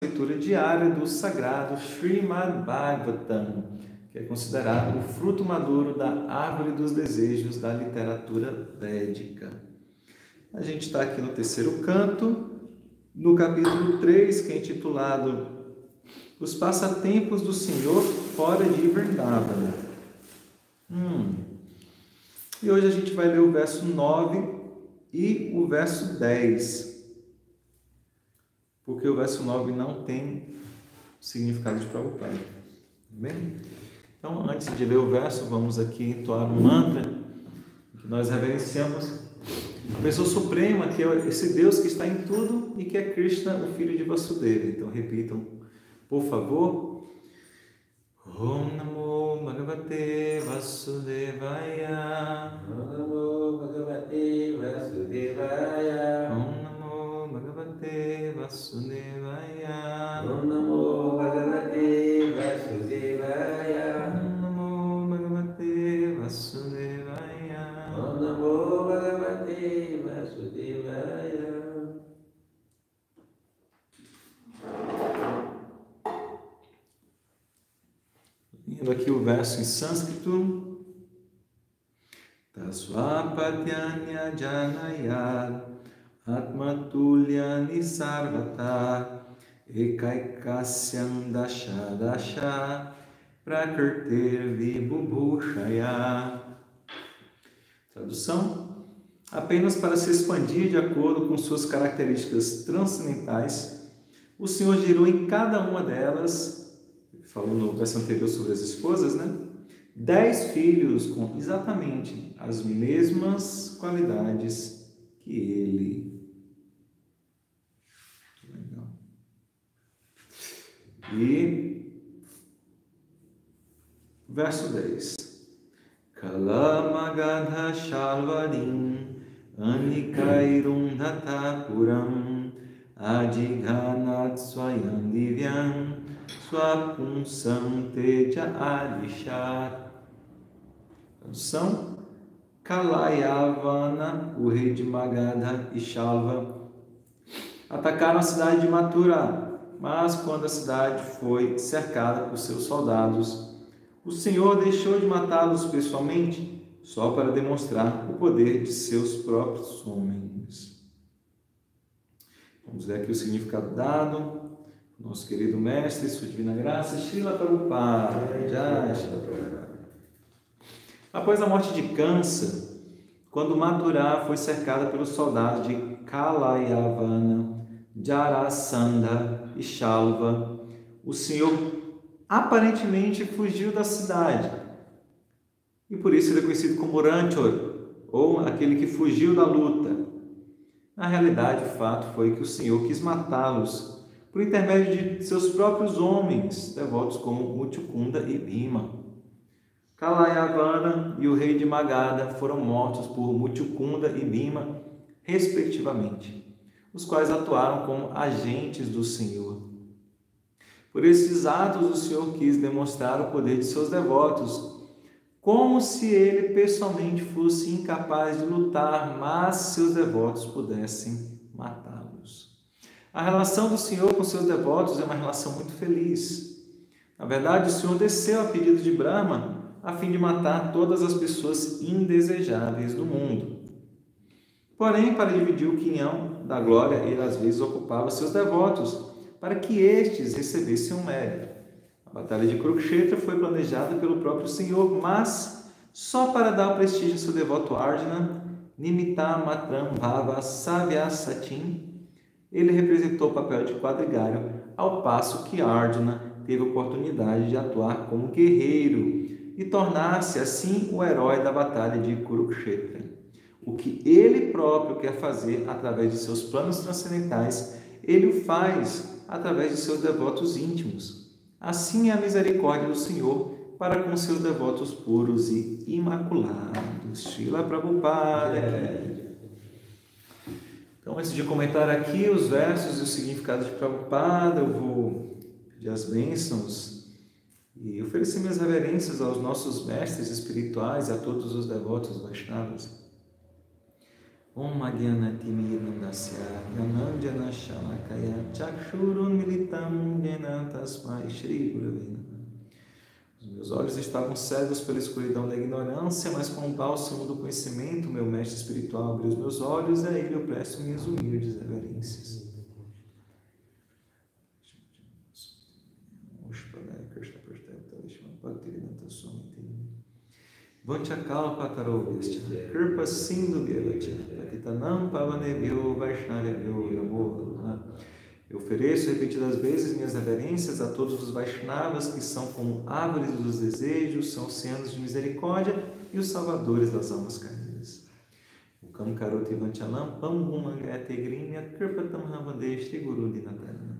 Leitura diária do sagrado Srimad Bhagavatam, que é considerado o fruto maduro da árvore dos desejos da literatura védica. A gente está aqui no terceiro canto, no capítulo 3, que é intitulado Os Passatempos do Senhor fora de Vrindavana. E hoje a gente vai ler o verso 9 e o verso 10. Porque o verso 9 não tem significado de Prabhupada. Bem? Então, antes de ler o verso, vamos aqui entoar um mantra que nós reverenciamos a pessoa suprema, que é esse Deus que está em tudo e que é Krishna, o filho de Vasudeva. Então, repitam, por favor. Om Namo Bhagavate Vasudevaya. Om Namo Bhagavate Vasudevaya. Om Namo Bhagavate Vasudevaya. Om Namo Bhagavate Vasudevaya. Om Namo Bhagavate Vasudevaya. Om Namo Bhagavate Vasudevaya. Lendo aqui o verso em sânscrito. Tasvapatyanya janayad atmatulyani sarvata ekaikasyam dasha dasha prakirtir vibhubhushaya. Tradução: apenas para se expandir de acordo com suas características transcendentais, o Senhor gerou em cada uma delas, falou no verso anterior sobre as esposas, 10 filhos com exatamente as mesmas qualidades que ele. Legal. E verso 10. Kalamagadha shalvarim anikairundhata puram adhighanat swayam divyam swapunsam teja adishat. Tradução: Kalayavana, o rei de Magadha e Shalva, atacaram a cidade de Mathura, mas quando a cidade foi cercada por seus soldados, o Senhor deixou de matá-los pessoalmente, só para demonstrar o poder de seus próprios homens. Vamos ver aqui o significado dado. Nosso querido mestre, sua divina graça, Srila Prabhupada. Após a morte de Kansa, quando Mathura foi cercada pelos soldados de Kalayavana, Jarasandha e Shalva, o Senhor aparentemente fugiu da cidade. E por isso ele é conhecido como Ranchor, ou aquele que fugiu da luta. Na realidade, o fato foi que o Senhor quis matá-los por intermédio de seus próprios homens, devotos como Mutyukunda e Bhima. Kalayavana e o rei de Magadha foram mortos por Mutyukunda e Bhima, respectivamente, os quais atuaram como agentes do Senhor. Por esses atos, o Senhor quis demonstrar o poder de seus devotos, como se ele pessoalmente fosse incapaz de lutar, mas seus devotos pudessem matá-los. A relação do Senhor com seus devotos é uma relação muito feliz. Na verdade, o Senhor desceu a pedido de Brahma a fim de matar todas as pessoas indesejáveis do mundo. Porém, para dividir o quinhão da glória, ele às vezes ocupava seus devotos para que estes recebessem um mérito. A batalha de Kurukshetra foi planejada pelo próprio Senhor, mas só para dar prestígio ao seu devoto Arjuna, Nimitta Matram Bhava Savyasatim, ele representou o papel de quadrigário, ao passo que Arjuna teve a oportunidade de atuar como guerreiro e tornar-se assim o herói da batalha de Kurukshetra. O que ele próprio quer fazer através de seus planos transcendentais, ele o faz através de seus devotos íntimos. Assim é a misericórdia do Senhor para com seus devotos puros e imaculados. Srila Prabhupada. Então, antes de comentar aqui os versos e o significado de Prabhupada, eu vou pedir as bênçãos e oferecer minhas reverências aos nossos mestres espirituais e a todos os devotos Vaishnavas. Om Agyanati Mirandasya Gyananjana Shalakaya Chakshurun Militam Jena Tasmai Shri Gurave Namah. Os meus olhos estavam cegos pela escuridão da ignorância, mas com o bálsamo do conhecimento, meu mestre espiritual abriu os meus olhos, e a ele eu presto minhas humildes reverências. Vanchakala Patarovistya, Kirpa Sindhu Vyavacha, Patitanam Pavanebhyo Vaishnavebhyo Yamo. Eu ofereço repetidas vezes minhas reverências a todos os Vaishnavas que são como árvores dos desejos, são oceanos de misericórdia e os salvadores das almas caídas. O Kamkaroti Vanchalam Pambumangate Grimya Kirpatam Havadeshti Guru Dinatarana.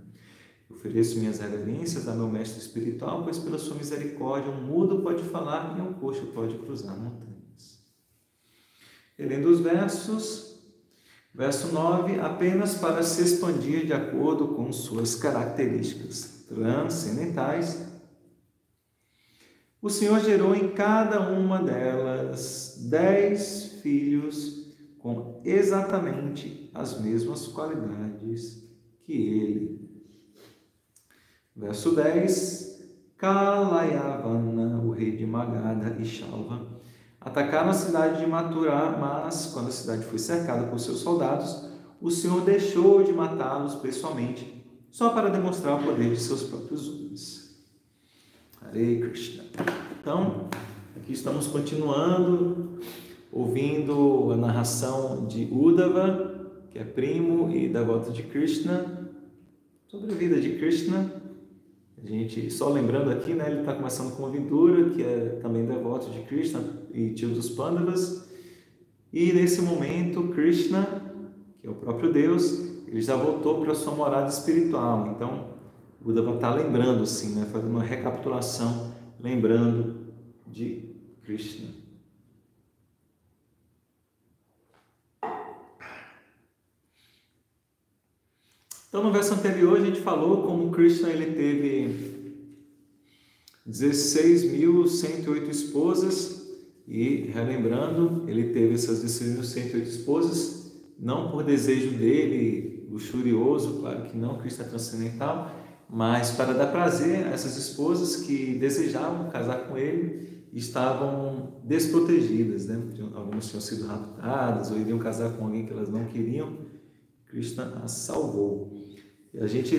Ofereço minhas reverências a meu mestre espiritual, pois pela sua misericórdia um mudo pode falar e um coxo pode cruzar montanhas. Relendo os versos, verso 9, apenas para se expandir de acordo com suas características transcendentais, o Senhor gerou em cada uma delas 10 filhos com exatamente as mesmas qualidades que ele. Verso 10, Kalayavana, o rei de Magadha e Shalva, atacaram a cidade de Mathura, mas quando a cidade foi cercada por seus soldados, o Senhor deixou de matá-los pessoalmente, só para demonstrar o poder de seus próprios homens. Hare Krishna. Então, aqui estamos continuando, ouvindo a narração de Uddhava, que é primo e devoto de Krishna, sobre a vida de Krishna. A gente, só lembrando aqui, né, ele está começando com o Vidura, que é também devoto de Krishna e tio dos Pandavas. E nesse momento, Krishna, que é o próprio Deus, ele já voltou para a sua morada espiritual. Então, o Uddhava está lembrando, assim, né, fazendo uma recapitulação, lembrando de Krishna. Então, no verso anterior, a gente falou como Krishna ele teve 16.108 esposas, e, relembrando, ele teve essas 16.108 esposas, não por desejo dele, luxurioso, claro que não, Krishna é transcendental, mas para dar prazer a essas esposas que desejavam casar com ele e estavam desprotegidas, né? Algumas tinham sido raptadas ou iriam casar com alguém que elas não queriam, Krishna as salvou. E a gente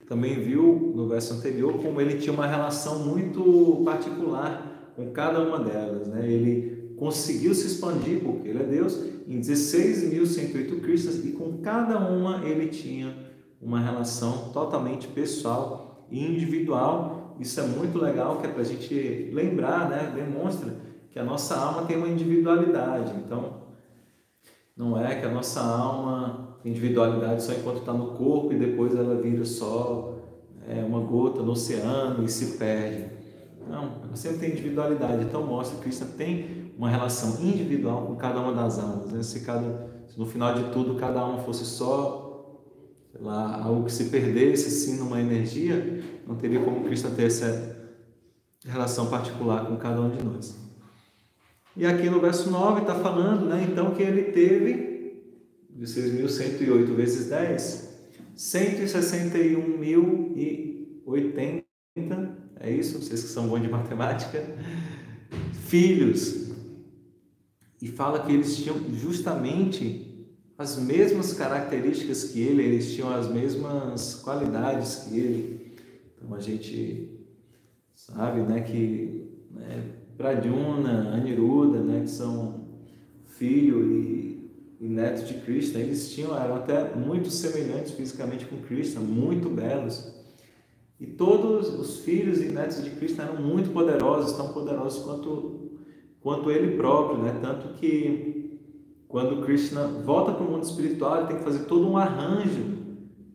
também viu no verso anterior como ele tinha uma relação muito particular com cada uma delas, né? Ele conseguiu se expandir, porque ele é Deus, em 16.108 Krishnas, e com cada uma ele tinha uma relação totalmente pessoal e individual. Isso é muito legal, que é para a gente lembrar, né? Demonstra que a nossa alma tem uma individualidade. Então, não é que a nossa alma tem individualidade só enquanto está no corpo e depois ela vira só uma gota no oceano e se perde. Não, ela sempre tem individualidade. Então mostra que Krishna tem uma relação individual com cada uma das almas, né? Se no final de tudo cada alma fosse só, sei lá, algo que se perdesse assim numa energia, não teria como Krishna ter essa relação particular com cada um de nós. E aqui no verso 9 está falando, né, então que ele teve 16.108 vezes 10, 161.080, é isso? Vocês que são bons de matemática, filhos. E fala que eles tinham justamente as mesmas características que ele, eles tinham as mesmas qualidades que ele. Então a gente sabe, né, que Pradyumna, Aniruddha, né, que são filho e neto de Krishna, eles eram até muito semelhantes fisicamente com Krishna, muito belos. E todos os filhos e netos de Krishna eram muito poderosos, tão poderosos quanto ele próprio, né? Tanto que quando Krishna volta para o mundo espiritual, ele tem que fazer todo um arranjo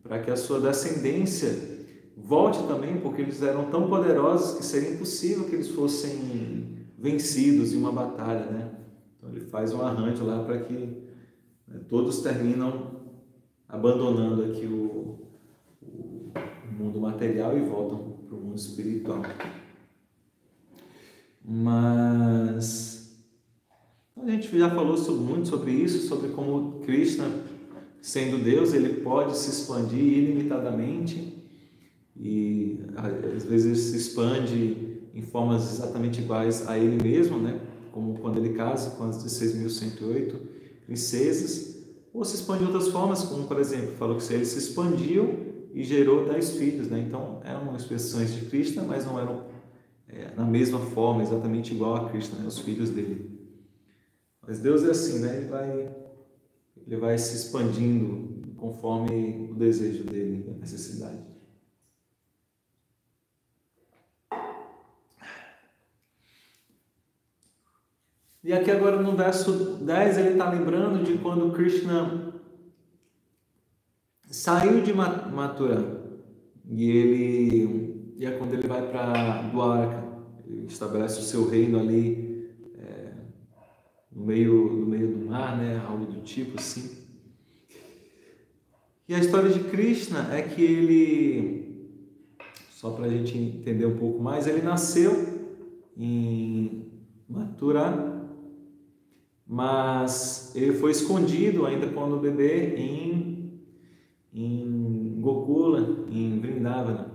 para que a sua descendência volte também, porque eles eram tão poderosos que seria impossível que eles fossem vencidos em uma batalha, né? Então ele faz um arranjo lá para que todos terminam abandonando aqui o mundo material e voltam para o mundo espiritual. Mas A gente já falou muito sobre isso, sobre como Krishna, sendo Deus, ele pode se expandir ilimitadamente e às vezes ele se expande em formas exatamente iguais a ele mesmo, né? Como quando ele casa com as 16.108 princesas, ou se expande de outras formas, como por exemplo, falou que ele se expandiu e gerou 10 filhos, né? Então eram expressões de Krishna, mas não eram na mesma forma, exatamente igual a Krishna, né? Os filhos dele. Mas Deus é assim, né? Ele vai se expandindo conforme o desejo dele, a necessidade. E aqui agora no verso 10 ele está lembrando de quando Krishna saiu de Mathura e é quando ele vai para Dwarka, ele estabelece o seu reino ali no meio do mar, né? Algo do tipo assim. E a história de Krishna é que ele, só para a gente entender um pouco mais, ele nasceu em Mathura, mas ele foi escondido ainda quando bebê em Gokula, em Vrindavana,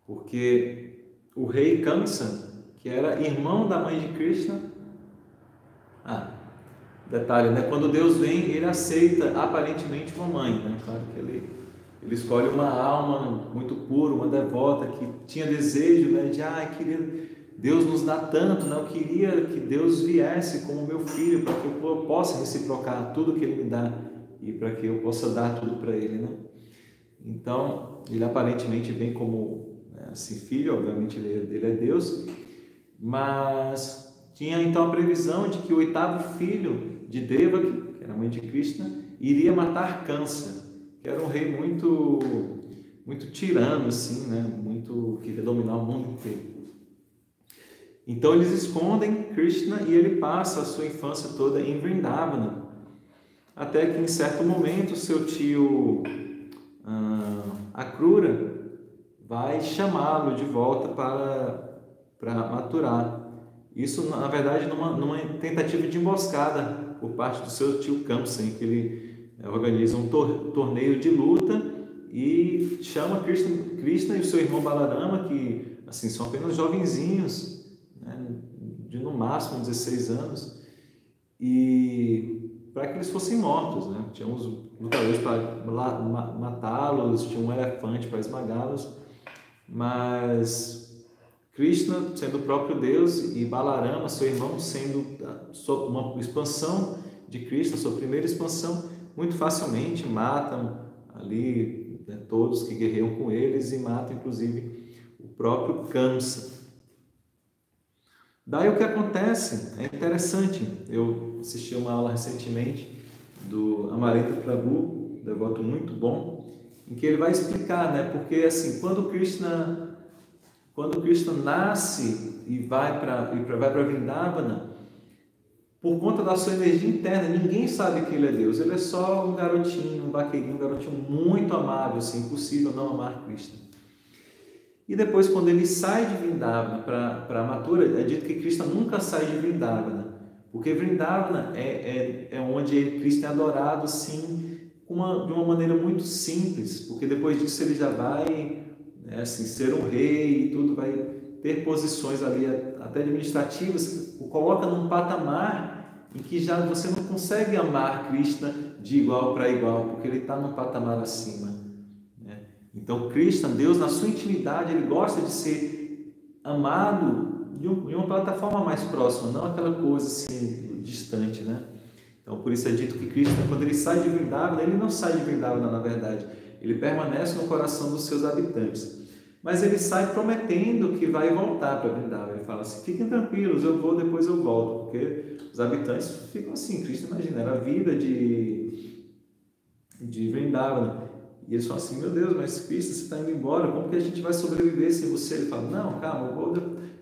porque o rei Kamsa, que era irmão da mãe de Krishna, detalhe, né? Quando Deus vem, ele aceita aparentemente uma mãe, né? Claro que ele escolhe uma alma muito pura, uma devota que tinha desejo, né? Queria Deus nos dá tanto, né? Eu queria que Deus viesse como meu filho para que eu possa reciprocar tudo que ele me dá e para que eu possa dar tudo para ele, né? Então, ele aparentemente vem como assim, filho, obviamente ele é Deus, mas tinha então a previsão de que o 8º filho de Devaki, que era a mãe de Krishna, iria matar Kamsa, que era um rei muito tirano, assim, né? Muito queria dominar o mundo inteiro. Então eles escondem Krishna e ele passa a sua infância toda em Vrindavana, até que em certo momento seu tio Akrura vai chamá-lo de volta para Mathura. Isso, na verdade, numa tentativa de emboscada por parte do seu tio Kamsa, em que ele organiza um torneio de luta e chama Krishna e o seu irmão Balarama, que assim, são apenas jovenzinhos, né, de no máximo 16 anos, e para que eles fossem mortos, né? Tinha uns lutadores para matá-los, tinha um elefante para esmagá-los, mas Krishna, sendo o próprio Deus, e Balarama, seu irmão, sendo uma expansão de Krishna, sua primeira expansão, muito facilmente matam ali, né, todos que guerreiam com eles e matam inclusive o próprio Kamsa. Daí o que acontece é interessante. Eu assisti uma aula recentemente do Amarendra Prabhu, devoto muito bom, em que ele vai explicar, né? Porque assim, quando Krishna nasce e vai para Vrindavana, por conta da sua energia interna, ninguém sabe que ele é Deus. Ele é só um garotinho, um vaqueirinho, um garotinho muito amável, assim, impossível não amar Krishna. E depois, quando ele sai de Vrindavana para Mathura, é dito que Krishna nunca sai de Vrindavana, porque Vrindavana é onde Krishna é adorado, assim, de uma maneira muito simples, porque depois disso ele já vai, né, assim, ser um rei e tudo, vai ter posições ali até administrativas, o coloca num patamar em que já você não consegue amar Krishna de igual para igual, porque ele está num patamar acima, né? Então Krishna, Deus, na sua intimidade, ele gosta de ser amado de uma plataforma mais próxima, não aquela coisa assim distante, né? Então por isso é dito que Krishna, quando ele sai de Vrindavana, ele não sai de Vrindavana na verdade, ele permanece no coração dos seus habitantes. Mas ele sai prometendo que vai voltar para Vrindavana. Ele fala assim, fiquem tranquilos, eu vou, depois eu volto. Porque os habitantes ficam assim, Krishna, imagina, era a vida de Vrindavana. E eles falam assim, meu Deus, mas Krishna, você está indo embora, como que a gente vai sobreviver sem você? Ele fala, não, calma, eu vou,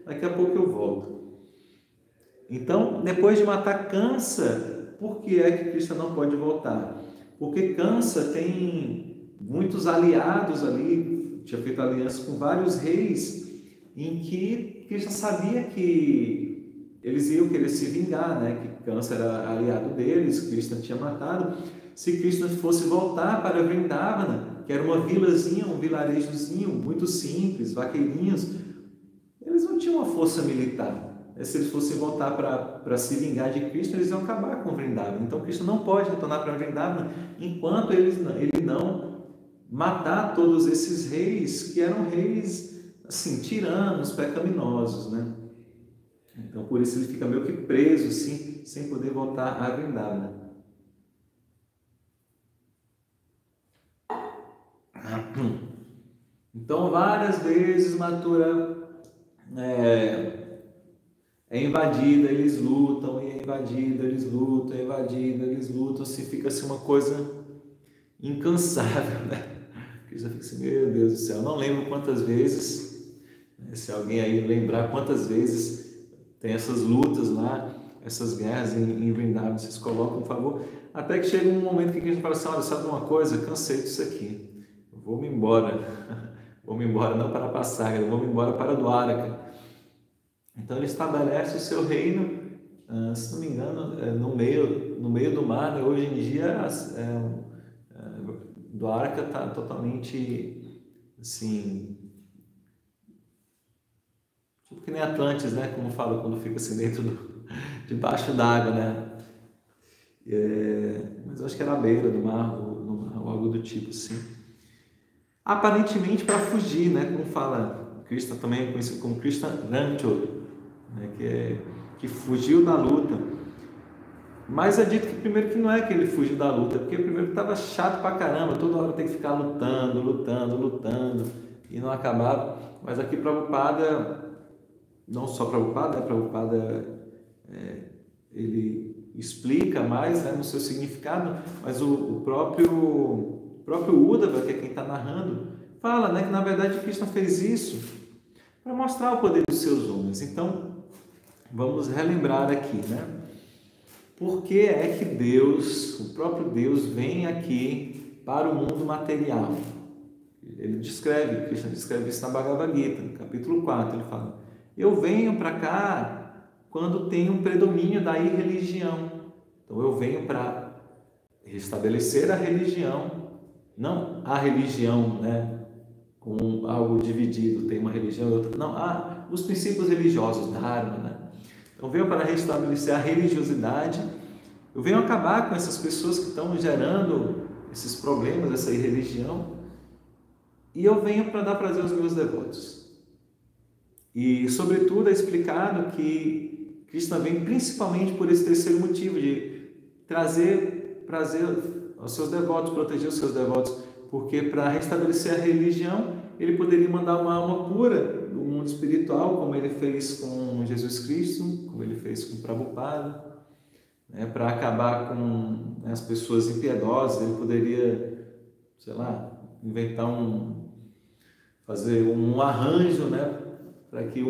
daqui a pouco eu volto. Então, depois de matar Kamsa, por que é que Krishna não pode voltar? Porque Kamsa tem muitos aliados ali, tinha feito aliança com vários reis, em que Krishna sabia que eles iam querer se vingar, né? Que Kansa era aliado deles, Krishna tinha matado. Se Krishna fosse voltar para Vrindavana, que era uma vilazinha, um vilarejozinho muito simples, vaqueirinhos, eles não tinham uma força militar. Se eles fossem voltar para se vingar de Krishna, eles iam acabar com Vrindavana. Então Krishna não pode retornar para Vrindavana enquanto ele não matar todos esses reis que eram reis assim, tiranos, pecaminosos, né? Então por isso ele fica meio que preso assim, sem poder voltar a Vrindavana. Então várias vezes Mathura é invadida, eles lutam, e é invadida, eles lutam, é invadida, eles lutam, assim, fica assim uma coisa incansável, né? Krishna fica assim, meu Deus do céu, eu não lembro quantas vezes, né, se alguém aí lembrar quantas vezes tem essas lutas lá, essas guerras em Vrindavan, vocês colocam, por favor, até que chega um momento que a gente fala assim, olha, sabe uma coisa, cansei disso aqui, vou-me embora, não para Passaga, vou-me embora para Dwaraka. Então ele estabelece o seu reino, se não me engano, no meio do mar, né? Hoje em dia Dwaraka está totalmente assim, tipo que nem Atlantis, né? Como fala quando fica assim debaixo d'água, né? Mas eu acho que era à beira do mar, ou algo do tipo assim. Aparentemente para fugir, né? Como fala, Krishna também é conhecido como Krishna Rancho, né? Que fugiu da luta. Mas é dito que primeiro que não é que ele fugiu da luta, porque primeiro que estava chato pra caramba, toda hora tem que ficar lutando, e não acabava. Mas aqui Prabhupada, não só Prabhupada, ele explica mais, né, no seu significado, mas o próprio Uddhava, que é quem está narrando, fala, né, que na verdade Krishna fez isso para mostrar o poder dos seus homens. Então, vamos relembrar aqui, né? Por que é que Deus, o próprio Deus, vem aqui para o mundo material? Krishna descreve isso na Bhagavad Gita, no capítulo 4, ele fala, eu venho para cá quando tem um predomínio da irreligião. Então eu venho para restabelecer a religião, não a religião, né, com algo dividido, tem uma religião e outra, não, os princípios religiosos, Dharma, né? Então venho para restabelecer a religiosidade, eu venho acabar com essas pessoas que estão gerando esses problemas, essa irreligião, e eu venho para dar prazer aos meus devotos. E, sobretudo, é explicado que Krishna vem principalmente por esse terceiro motivo, de trazer prazer aos seus devotos, proteger os seus devotos, porque para restabelecer a religião, ele poderia mandar uma alma pura do mundo espiritual, como ele fez com Jesus Cristo, como ele fez com Prabhupada, né, para acabar com as pessoas impiedosas. Ele poderia, sei lá, fazer um arranjo, né, para que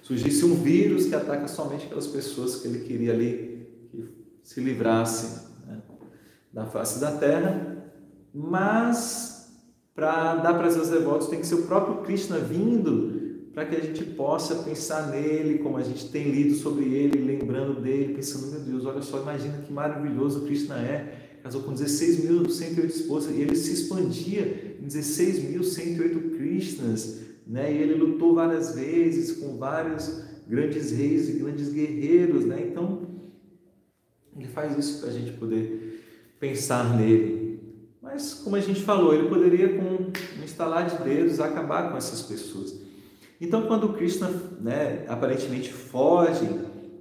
surgisse um vírus que ataca somente aquelas pessoas que ele queria ali que se livrasse, né, da face da terra. Mas para dar prazer aos devotos tem que ser o próprio Krishna vindo, para que a gente possa pensar nele, como a gente tem lido sobre ele, lembrando dele, pensando, meu Deus, olha só, imagina que maravilhoso Krishna é, casou com 16.108 esposas, e ele se expandia em 16.108 Krishnas, né? E ele lutou várias vezes com vários grandes reis e grandes guerreiros, né? Então, ele faz isso para a gente poder pensar nele. Mas, como a gente falou, ele poderia, com um estalar de dedos, acabar com essas pessoas. Então, quando Krishna, né, aparentemente foge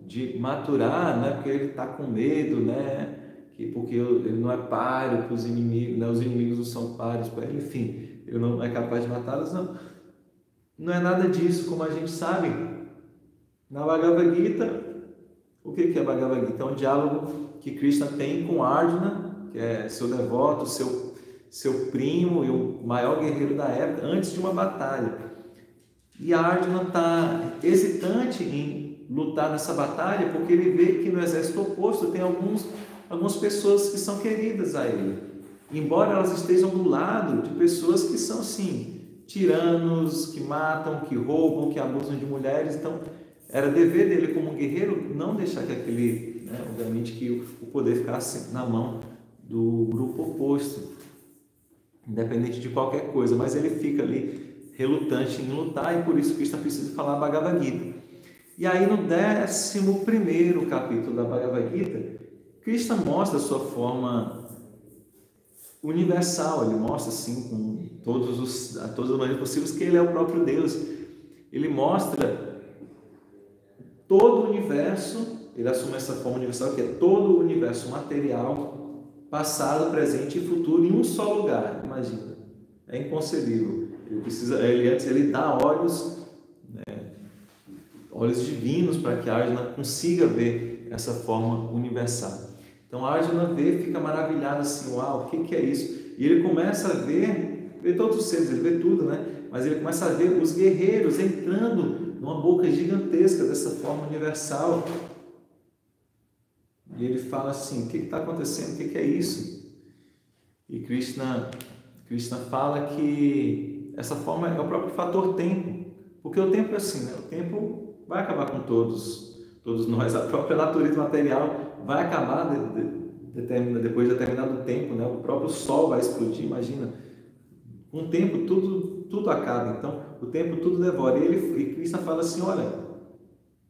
de Mathura, né, porque ele está com medo, né, porque ele não é páreo para os inimigos, né, os inimigos não são páreos para ele, enfim, ele não é capaz de matá-los, não é nada disso, como a gente sabe. Na Bhagavad Gita, o que é Bhagavad Gita? É um diálogo que Krishna tem com Arjuna, que é seu devoto, seu primo e o maior guerreiro da época, antes de uma batalha. E Arjuna está hesitante em lutar nessa batalha, porque ele vê que no exército oposto tem algumas pessoas que são queridas a ele, embora elas estejam do lado de pessoas que são, assim, tiranos, que matam, que roubam, que abusam de mulheres. Então era dever dele como guerreiro não deixar que aquele, né, obviamente que o poder ficasse na mão do grupo oposto, independente de qualquer coisa, mas ele fica ali relutante em lutar, e por isso Krishna precisa falar Bhagavad Gita. E aí no 11º capítulo da Bhagavad Gita, Krishna mostra a sua forma universal, ele mostra assim com todas as maneiras possíveis que ele é o próprio Deus. Ele mostra todo o universo, ele assume essa forma universal que é todo o universo material, passado, presente e futuro em um só lugar. Imagina, é inconcebível. Ele dá olhos, né, olhos divinos para que Arjuna consiga ver essa forma universal. Então Arjuna vê, fica maravilhado assim, uau, o que é isso? E ele começa a ver todos os seres, ele vê tudo, né? Mas ele começa a ver os guerreiros entrando numa boca gigantesca dessa forma universal. E ele fala assim, o que está acontecendo? O que é isso? E Krishna fala que essa forma é o próprio fator tempo. Porque o tempo é assim, né? O tempo vai acabar com todos nós. A própria natureza material vai acabar depois de determinado tempo, né? O próprio sol vai explodir, imagina. Com o tempo tudo acaba, então o tempo tudo devora. E Krishna fala assim, olha,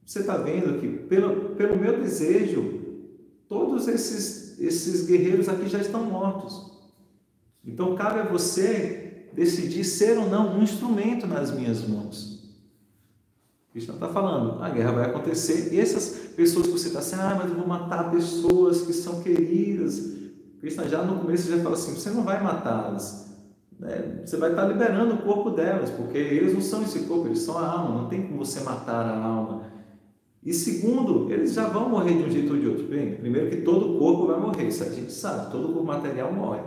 você está vendo que pelo meu desejo, todos esses guerreiros aqui já estão mortos. Então cabe a você decidir ser ou não um instrumento nas minhas mãos. Krishna está falando, a guerra vai acontecer, e essas pessoas que você está assim, mas eu vou matar pessoas que são queridas. Krishna já no começo já fala assim, você não vai matá-las, né? Você vai estar liberando o corpo delas, porque eles não são esse corpo, eles são a alma, não tem como você matar a alma. E segundo, eles já vão morrer de um jeito ou de outro. Bem, primeiro que todo o corpo vai morrer, isso a gente sabe, todo o corpo material morre.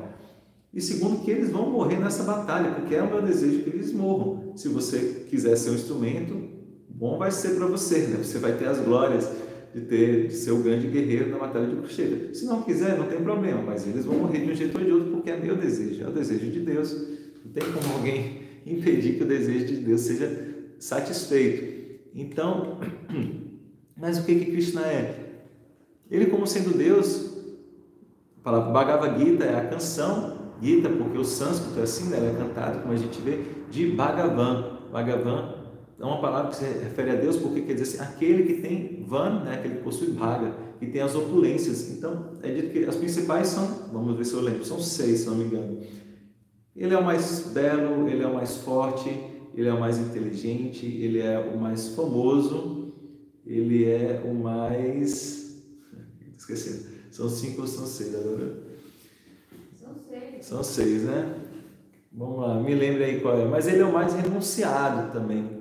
E segundo que eles vão morrer nessa batalha, porque é o meu desejo que eles morram. Se você quiser ser um instrumento, bom vai ser para você, né? Você vai ter as glórias de ser o grande guerreiro na batalha de Kurukshetra. Se não quiser, não tem problema, mas eles vão morrer de um jeito ou de outro, porque é meu desejo, é o desejo de Deus. Não tem como alguém impedir que o desejo de Deus seja satisfeito. Então, mas o que Krishna é? Ele, como sendo Deus, a palavra Bhagavad Gita é a canção, Gita, porque o sânscrito é assim, né? Ela é cantado, como a gente vê, de Bhagavan. Bhagavan é uma palavra que se refere a Deus, porque quer dizer assim, aquele que tem Van, né? Aquele que possui Bhaga, que tem as opulências. Então, é dito que as principais são, vamos ver se eu lembro, são 6, se não me engano. Ele é o mais belo, ele é o mais forte, ele é o mais inteligente, ele é o mais famoso, ele é o mais... Esqueci, são 5 ou são 6 agora? São 6, né? Vamos lá, me lembre aí qual é. Mas ele é o mais renunciado também.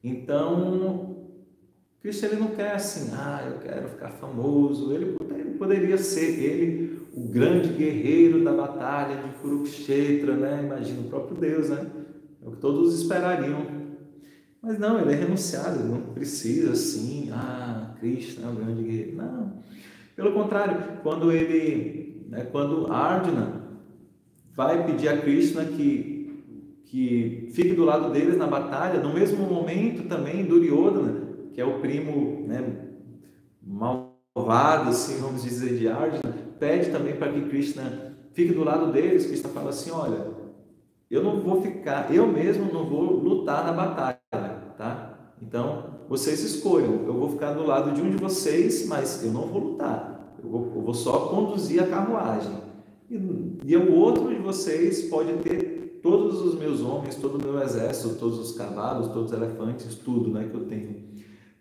Então, Krishna ele não quer assim, eu quero ficar famoso. Ele poderia ser ele, o grande guerreiro da batalha de Kurukshetra, né? Imagina, o próprio Deus, né? É o que todos esperariam. Mas não, ele é renunciado, ele não precisa assim, Krishna é o grande guerreiro. Não. Pelo contrário, quando Arjuna vai pedir a Krishna que fique do lado deles na batalha, no mesmo momento também Duryodhana, que é o primo, né, malvado, assim, vamos dizer, de Arjuna, pede também para que Krishna fique do lado deles. Krishna fala assim, olha, eu mesmo não vou lutar na batalha, tá? Então, vocês escolham, eu vou ficar do lado de um de vocês, mas eu não vou lutar, eu vou só conduzir a carruagem. E o outro de vocês pode ter todos os meus homens, todo o meu exército, todos os cavalos, todos os elefantes, tudo, né, que eu tenho.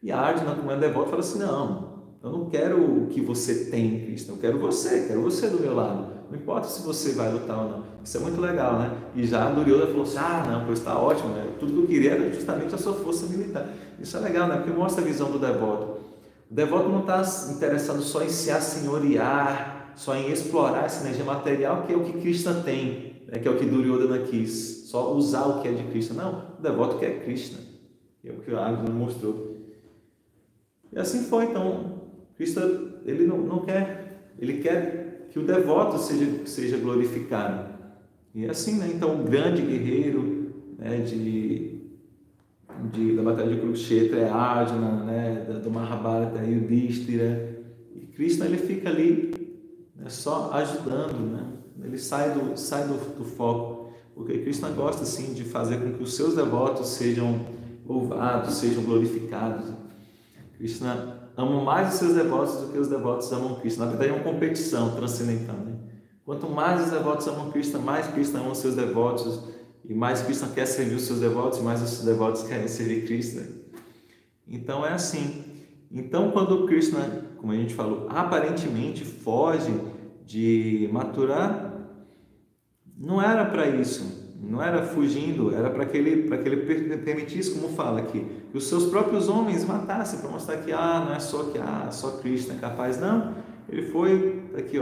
E Arjuna, como é devoto, fala assim, não, eu não quero o que você tem, Krishna, eu quero você do meu lado. Não importa se você vai lutar ou não. Isso é muito legal, né? E já Duryodhana falou assim, não, pois está ótimo, né? Tudo que eu queria era justamente a sua força militar. Isso é legal, né? Porque mostra a visão do devoto. O devoto não está interessado só em se assenhorear, só em explorar essa energia material, que é o que Krishna tem, né? Que é o que Duryodhana quis, só usar o que é de Krishna. Não, o devoto quer Krishna. É o que o Arjuna mostrou. E assim foi, então, Krishna, ele não quer, ele quer que o devoto seja glorificado. E assim, né? Então, o grande guerreiro, né, da Batalha de Kurukshetra é Arjuna, né? Do Mahabharata é Yudhishthira. E Krishna ele fica ali, né? Só ajudando, né? Ele sai do foco, porque Krishna gosta assim de fazer com que os seus devotos sejam louvados, sejam glorificados. Krishna ama mais os seus devotos do que os devotos amam Krishna. Na verdade é uma competição transcendental, né? Quanto mais os devotos amam Krishna, mais Krishna ama os seus devotos, e mais Krishna quer servir os seus devotos, e mais os seus devotos querem servir Krishna. Então é assim. Então quando Krishna, como a gente falou, aparentemente foge de Mathura, não era para isso, não era fugindo, era para que ele permitisse, como fala aqui, que os seus próprios homens matassem, para mostrar que não é só que só Krishna é capaz, não. Ele foi aqui,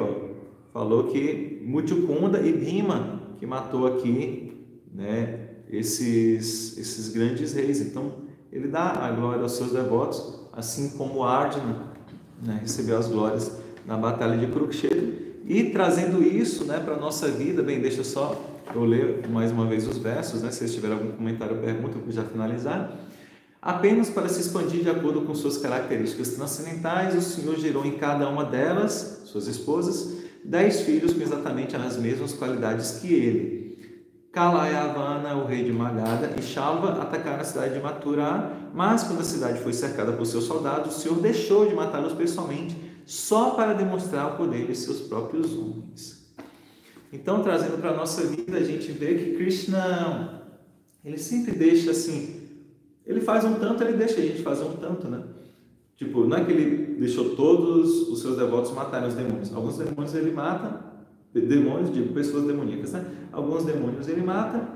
falou que Mutyukunda e Bhima que matou aqui, né, esses grandes reis. Então ele dá a glória aos seus devotos, assim como Arjuna, né, recebeu as glórias na batalha de Kurukshetra. E trazendo isso, né, para a nossa vida, bem, deixa só eu ler mais uma vez os versos, né, se vocês tiverem algum comentário ou pergunta, eu vou já finalizar. Apenas para se expandir de acordo com suas características transcendentais, o Senhor gerou em cada uma delas, suas esposas, 10 filhos com exatamente as mesmas qualidades que ele. Kalayavana, o rei de Magadha, e Shalva atacaram a cidade de Mathura, mas quando a cidade foi cercada por seus soldados, o Senhor deixou de matá-los pessoalmente, só para demonstrar o poder de seus próprios homens. Então, trazendo para a nossa vida, a gente vê que Krishna, ele sempre deixa assim, ele faz um tanto, ele deixa a gente fazer um tanto, né? Tipo, não é que ele deixou todos os seus devotos matarem os demônios. Alguns demônios ele mata, demônios, digo, pessoas demoníacas, né? Alguns demônios ele mata,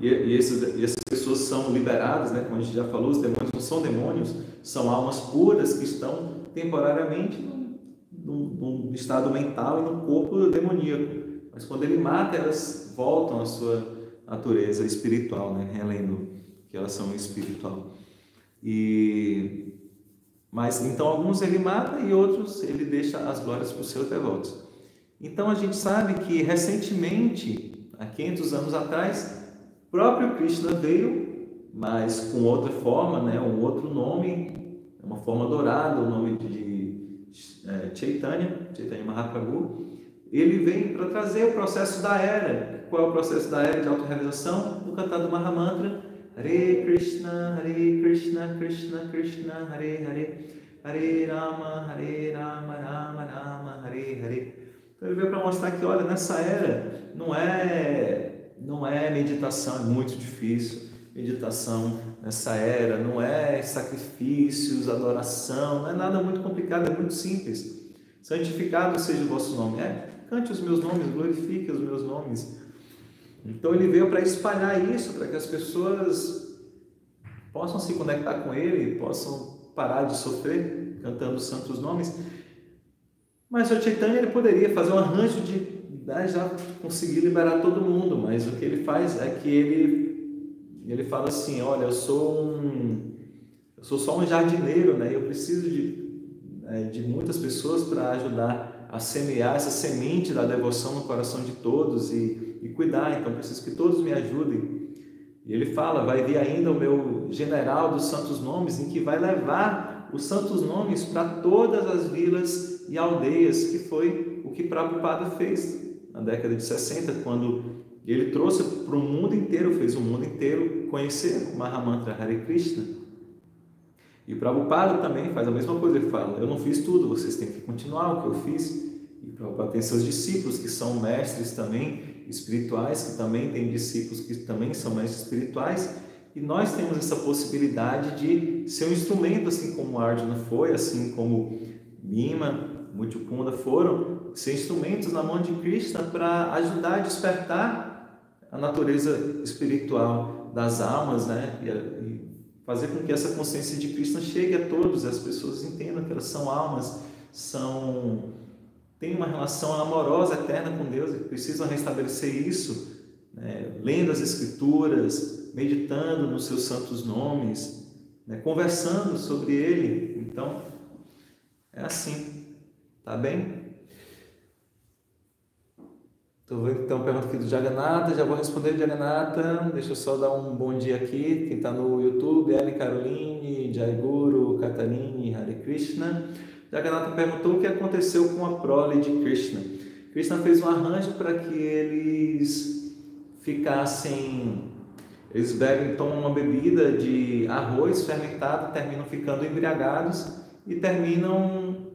e essas pessoas são liberadas, né? Como a gente já falou, os demônios não são demônios, são almas puras que estão temporariamente num estado mental e no corpo demoníaco. Mas quando ele mata, elas voltam à sua natureza espiritual, né? Relendo que elas são espiritual. Mas então alguns ele mata e outros ele deixa as glórias para os seus devotos. Então a gente sabe que recentemente, há 500 anos atrás, o próprio Krishna veio, mas com outra forma, né? Um outro nome, uma forma dourada, o nome de Chaitanya Mahaprabhu. Ele vem para trazer o processo da era. Qual é o processo da era de autorrealização? No cantar do Mahamantra, Hare Krishna, Krishna Krishna, Hare Hare, Hare Rama, Rama Rama, Hare Hare. Então ele veio para mostrar que, olha, nessa era não é meditação, é muito difícil. Meditação nessa era não é sacrifícios, adoração, não é nada muito complicado, é muito simples. Santificado seja o vosso nome. Cante os meus nomes, glorifique os meus nomes. Então ele veio para espalhar isso, para que as pessoas possam se conectar com ele, possam parar de sofrer cantando os santos nomes. Mas o Chaitanya ele poderia fazer um arranjo de já conseguir liberar todo mundo, mas o que ele faz é que ele fala assim, olha, eu sou só um jardineiro, né? Eu preciso de muitas pessoas para ajudar a semear essa semente da devoção no coração de todos e cuidar, então preciso que todos me ajudem. E ele fala, vai vir ainda o meu general dos santos nomes, em que vai levar os santos nomes para todas as vilas e aldeias, que foi o que Prabhupada fez na década de 60, quando ele trouxe para o mundo inteiro, fez o mundo inteiro conhecer o Mahamantra Hare Krishna. E o Prabhupada também faz a mesma coisa, ele fala, eu não fiz tudo, vocês têm que continuar o que eu fiz. E o Prabhupada tem seus discípulos que são mestres também espirituais, que também têm discípulos que também são mestres espirituais, e nós temos essa possibilidade de ser um instrumento, assim como Arjuna foi, assim como Bhima, Mutyukunda foram, ser instrumentos na mão de Krishna para ajudar a despertar a natureza espiritual das almas, né? E fazer com que essa consciência de Krishna chegue a todos, e as pessoas entendam que elas são almas, têm uma relação amorosa, eterna com Deus, e precisam restabelecer isso, né? Lendo as Escrituras, meditando nos seus santos nomes, né? Conversando sobre ele. Então, é assim, tá bem? Estou vendo que tem uma pergunta aqui do Jagannatha, já vou responder, Jagannatha. Deixa eu só dar um bom dia aqui. Quem está no YouTube, Ellen Caroline, Jaiguru, Katarine, Hare Krishna. Jagannatha perguntou o que aconteceu com a prole de Krishna. Krishna fez um arranjo para que eles ficassem... Eles bebem, tomam uma bebida de arroz fermentado, terminam ficando embriagados e terminam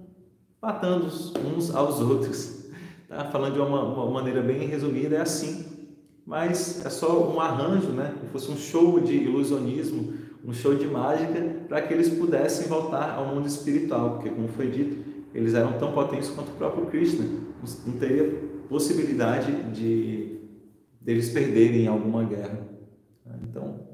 matando uns aos outros. Tá? Falando de uma maneira bem resumida, é assim. Mas é só um arranjo, né? Como se fosse um show de ilusionismo, um show de mágica, para que eles pudessem voltar ao mundo espiritual. Porque, como foi dito, eles eram tão potentes quanto o próprio Krishna. Não teria possibilidade de eles perderem alguma guerra. Então,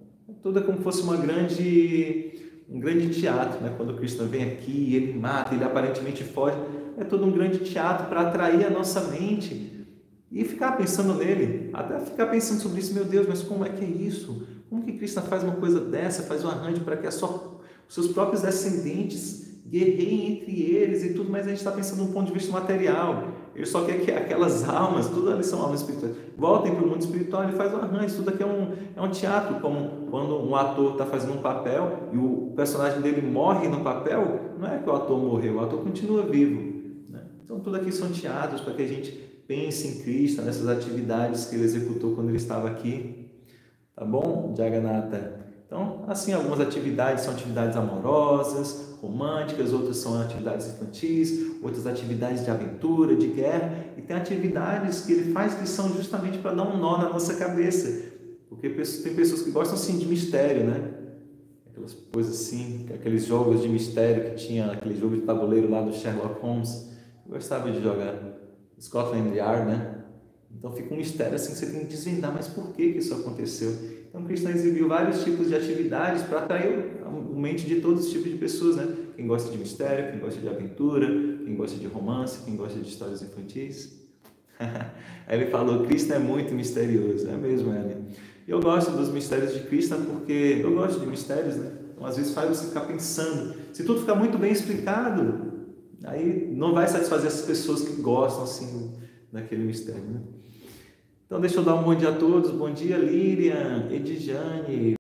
tudo é como se fosse um grande teatro, né? Quando o Krishna vem aqui, ele mata, ele aparentemente foge, é todo um grande teatro para atrair a nossa mente e ficar pensando nele, até ficar pensando sobre isso, meu Deus, mas como é que é isso? Como que Krishna faz uma coisa dessa, faz um arranjo para que os seus próprios descendentes guerreiem entre eles e tudo, mas a gente está pensando num ponto de vista material. Ele só quer que aquelas almas, tudo ali são almas espirituais, voltem para o mundo espiritual. Ele faz um arranjo. Isso tudo aqui é um teatro, como quando um ator está fazendo um papel e o personagem dele morre no papel, não é que o ator morreu, o ator continua vivo, né? Então tudo aqui são teatros para que a gente pense em Cristo, nessas atividades que ele executou quando ele estava aqui. Tá bom, Jagannatha? Então, assim, algumas atividades são atividades amorosas, românticas, outras são atividades infantis, outras atividades de aventura, de guerra, e tem atividades que ele faz que são justamente para dar um nó na nossa cabeça, porque tem pessoas que gostam assim de mistério, né? Aquelas coisas assim, aqueles jogos de mistério que tinha, aquele jogo de tabuleiro lá do Sherlock Holmes, eu gostava de jogar, Scotland Yard, né? Então fica um mistério assim, você tem que desvendar, mas por que isso aconteceu? Então Krishna exibiu vários tipos de atividades para atrair a mente de todos os tipos de pessoas, né? Quem gosta de mistério, quem gosta de aventura, quem gosta de romance, quem gosta de histórias infantis. Aí ele falou, Krishna é muito misterioso, é mesmo, Ellen. E eu gosto dos mistérios de Krishna porque eu gosto de mistérios, né? Então às vezes faz você ficar pensando. Se tudo ficar muito bem explicado, aí não vai satisfazer essas pessoas que gostam assim daquele mistério, né? Então deixa eu dar um bom dia a todos, bom dia Lilian, Edjane,